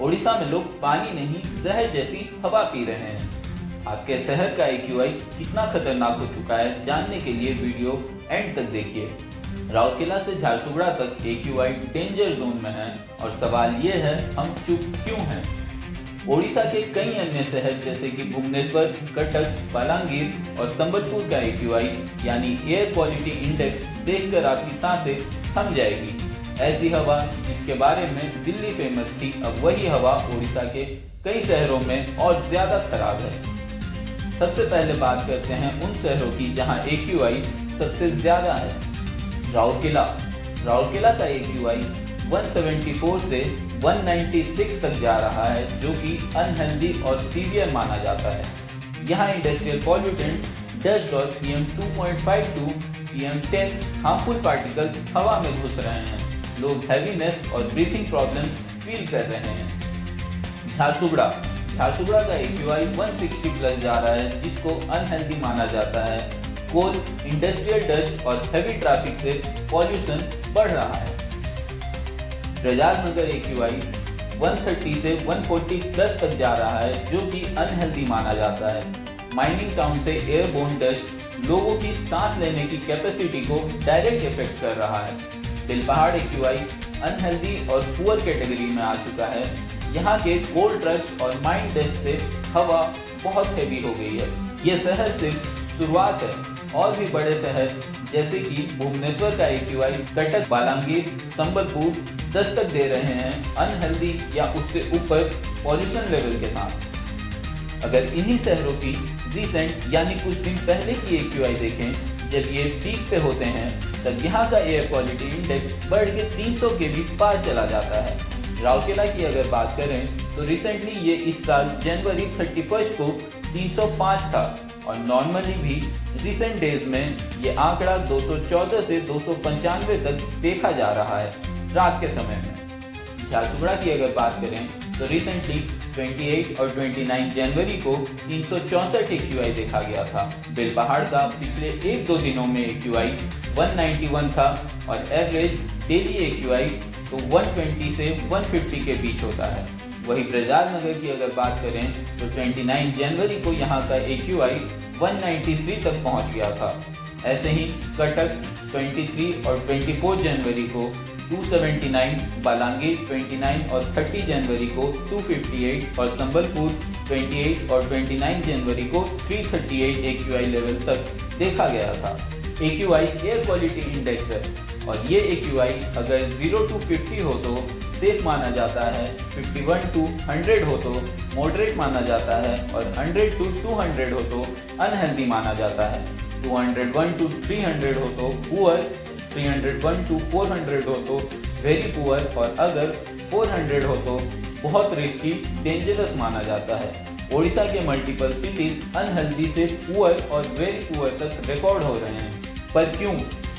ओडिशा में लोग पानी नहीं जहर जैसी हवा पी रहे हैं। आपके शहर का AQI कितना खतरनाक हो चुका है जानने के लिए वीडियो एंड तक देखिए। राउरकेला से झारसुगुड़ा तक AQI डेंजर जोन में है और सवाल ये है हम चुप क्यों हैं। ओडिशा के कई अन्य शहर जैसे कि भुवनेश्वर, कटक, बलांगीर और संबलपुर का AQI यानी एयर क्वालिटी इंडेक्स देखकर आपकी सांसें थम जाएगी। ऐसी हवा जिसके बारे में दिल्ली फेमस थी, अब वही हवा ओडिशा के कई शहरों में और ज्यादा खराब है। सबसे पहले बात करते हैं उन शहरों की जहां AQI सबसे ज्यादा है। राउरकेला का AQI 174 से 196 तक जा रहा है, जो कि अनहेल्दी और सीवियर माना जाता है। यहाँ इंडस्ट्रियल पॉल्यूटेंट्स, डस्ट और PM2.52, PM10 हार्मफुल पार्टिकल्स हवा में घुस रहे हैं। लोग हैवीनेस और ब्रीथिंग प्रॉब्लम्स फील कर रहे हैं। झारसुगुड़ा का AQI 160 प्लस जा रहा है, जिसको अनहेल्दी माना जाता है। कोल, इंडस्ट्रियल डस्ट और हैवी ट्रैफिक से पॉल्यूशन बढ़ रहा है। प्रजाजनगर AQI 130 से 140 प्लस तक जा रहा है, जो कि अनहेल्दी माना जाता है। माइनिंग टाउन से एयरबोर्न डस्ट लोगों की सांस लेने की कैपेसिटी को डायरेक्ट इफेक्ट कर रहा है। बेलपहाड़ AQI अनहेल्दी और पुअर कैटेगरी में आ चुका है। यहाँ के कोल ट्रक्स और माइन डस्ट से हवा बहुत हैवी हो गई है। ये शहर सिर्फ शुरुआत है, और भी बड़े शहर जैसे कि भुवनेश्वर का AQI, कटक, बालांगीर, संबलपुर दस्तक दे रहे हैं अनहेल्दी या उससे ऊपर पॉल्यूशन लेवल के साथ। अगर इन्हीं शहरों की रिसेंट यानी कुछ दिन पहले की AQI देखें, जब ये पीक पे होते हैं तब यहाँ का एयर क्वालिटी इंडेक्स बढ़ के 300 के भी पार चला जाता है। राउरकेला की अगर बात करें तो रिसेंटली ये इस साल जनवरी 31 को 305 था और नॉर्मली भी रिसेंट डेज में ये आंकड़ा 214 से 295 तक देखा जा रहा है रात के समय में। झारसुगुड़ा की अगर बात करें तो रिसेंटली 28 और 29 जनवरी को 364 AQI देखा गया था। बेलपहाड़ का पिछले 1-2 दिनों में AQI 191 था और एवरेज डेली AQI तो 120 से 150 के बीच होता है। वही प्रजाजनगर की अगर बात करें तो 29 जनवरी को यहाँ का AQI 193 तक पहुँच गया था। ऐसे ही कटक 23 और 24 जनवरी को 279, बालांगीर 29 और 30 जनवरी को 258 और संबलपुर 28 और 29 जनवरी को 338 AQI लेवल तक देखा गया था। AQI एयर क्वालिटी इंडेक्स है और ये AQI अगर 0 to 50 हो तो सेफ माना जाता है, 51 to 100 हो तो मॉडरेट माना जाता है और 100 to 200 हो तो अनहेल्दी माना जाता है। 201 to 300 हो तो पुअर, 301 to 400 हो तो वेरी पुअर और अगर 400 हो तो बहुत रिस्की, डेंजरस माना जाता है। ओडिशा के मल्टीपल सिटीज अनहेल्दी से पुअर और वेरी पुअर तक रिकॉर्ड हो रहे हैं। पर क्यों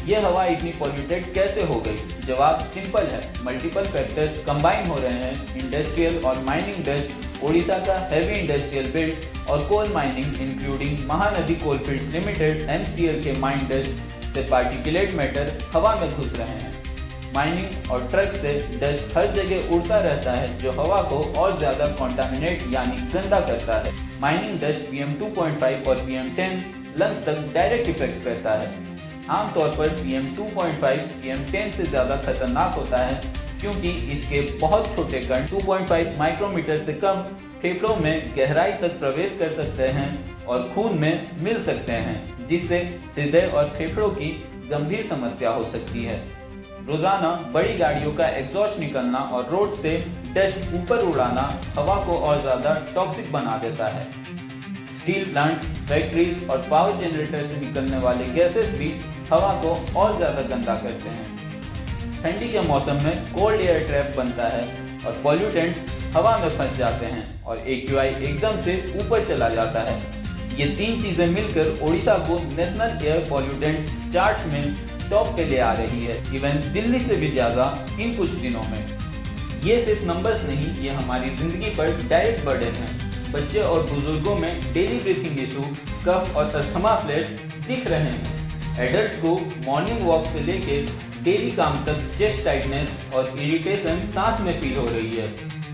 ये हवा इतनी पॉल्यूटेड कैसे हो गई? जवाब सिंपल है, मल्टीपल फैक्टर्स कंबाइन हो रहे हैं। इंडस्ट्रियल और माइनिंग डस्ट, ओडिशा का हैवी इंडस्ट्रियल बेल्ट और coal mining including Mahanadi coalfields limited MCL के माइन डस्ट से पार्टिकुलेट मैटर हवा में घुस रहे हैं। माइनिंग और ट्रक से डस्ट हर जगह उड़ता रहता है, जो हवा को और ज्यादा कॉन्टामिनेट यानी गंदा करता है। माइनिंग डस्ट PM2.5 और PM10 लंग्स तक डायरेक्ट इफेक्ट करता है। आमतौर पर PM2.5 PM10 से ज़्यादा खतरनाक होता है क्योंकि इसके बहुत छोटे कण 2.5 माइक्रोमीटर से कम फेफड़ों में गहराई तक प्रवेश कर सकते हैं और खून में मिल सकते हैं, जिससे हृदय और फेफड़ों की गंभीर समस्या हो सकती है। रोजाना बड़ी गाड़ियों का एग्जॉस्ट निकलना और रोड से डस्ट ऊपर उड़ाना हवा को और ज़्यादा टॉक्सिक बना देता है। स्टील प्लांट्स, फैक्ट्रीज और पावर जनरेटर से निकलने वाले गैसेस भी हवा को और ज़्यादा गंदा करते हैं। ठंडी के मौसम में कोल्ड एयर ट्रैप बनता है और पॉल्यूटेंट्स हवा में फंस जाते हैं और AQI एकदम से ऊपर चला जाता है। ये तीन चीज़ें मिलकर ओडिशा को नेशनल एयर पॉल्यूटेंट्स चार्ट्स में टॉप पे ले आ रही है, इवन दिल्ली से भी ज़्यादा इन कुछ दिनों में। ये सिर्फ नंबर्स नहीं, ये हमारी जिंदगी पर डायरेक्ट बर्डन है। बच्चे और बुजुर्गों में डेली ब्रीथिंग इशू, कफ और अस्थमा फ्लैश दिख रहे हैं। एडल्ट्स को मॉर्निंग वॉक से लेके डेली काम तक चेस्ट टाइटनेस और इरिटेशन सांस में फील हो रही है।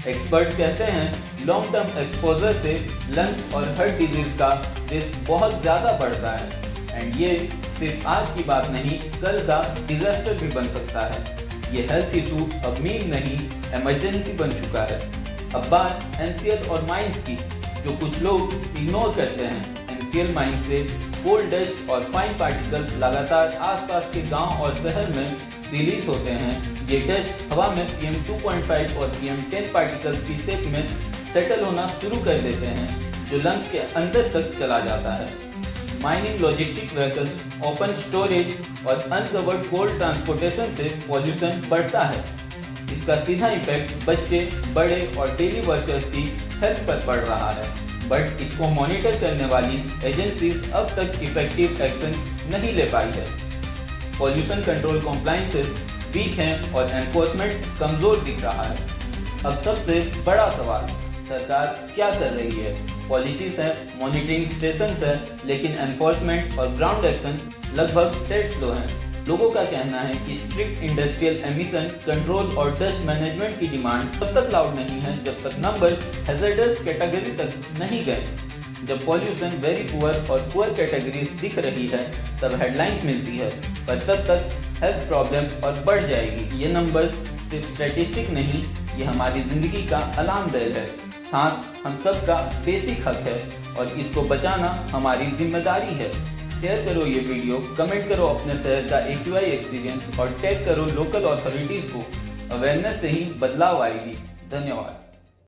एक्सपर्ट्स कहते हैं लॉन्ग टर्म एक्सपोजर से लंग्स और हार्ट डिजीज का रिस्क बहुत ज़्यादा बढ़ता है एंड ये सिर्फ आज की बात नहीं, कल का डिजास्टर भी बन सकता है। ये हेल्थ इशू अब मीम नहीं, इमरजेंसी बन चुका है। अब बात एनसीएल और माइंस की, जो कुछ लोग इग्नोर करते हैं। एनसीएल माइन से कोल डस्ट और फाइन पार्टिकल्स लगातार आसपास के गांव और शहर में रिलीज होते हैं। ये डस्ट हवा में PM 2.5 और PM 10 पार्टिकल्स की शेप में सेटल होना शुरू कर देते हैं, जो लंग्स के अंदर तक चला जाता है। Mining, logistic vehicles, open storage और अनकवर्ड कोल ट्रांसपोर्टेशन से पॉल्यूशन बढ़ता है। इसका सीधा इफेक्ट बच्चे, बड़े और डेली वर्कर्स की हेल्थ पर पड़ रहा है, बट इसको मॉनिटर करने वाली एजेंसीज अब तक इफेक्टिव एक्शन नहीं ले पाई है। पॉल्यूशन कंट्रोल कॉम्प्लायंसेस वीक हैं और एनफोर्समेंट कमजोर दिख रहा है। अब सबसे बड़ा सवाल, सरकार क्या कर रही है? पॉलिसीज है, मॉनिटरिंग स्टेशन है, लेकिन एनफोर्समेंट और ग्राउंड एक्शन लगभग डेड स्लो हैं। लोगों का कहना है कि स्ट्रिक्ट इंडस्ट्रियल एमिशन कंट्रोल और डस्ट मैनेजमेंट की डिमांड तब तक लाउड नहीं है जब तक नंबर हैजर्डस कैटेगरी तक नहीं गए। जब पॉल्यूशन वेरी पुअर और पुअर कैटेगरीज दिख रही है तब हेडलाइंस मिलती है, पर तब तक हेल्थ प्रॉब्लम और बढ़ जाएगी। ये नंबर्स सिर्फ स्टैटिस्टिक नहीं, ये हमारी जिंदगी का अलार्म बेल है। सांस हम सब का बेसिक हक है और इसको बचाना हमारी जिम्मेदारी है। शेयर करो ये वीडियो, कमेंट करो अपने शहर का AQI एक्सपीरियंस और टैग करो लोकल अथॉरिटीज को। अवेयरनेस से ही बदलाव आएगी। धन्यवाद।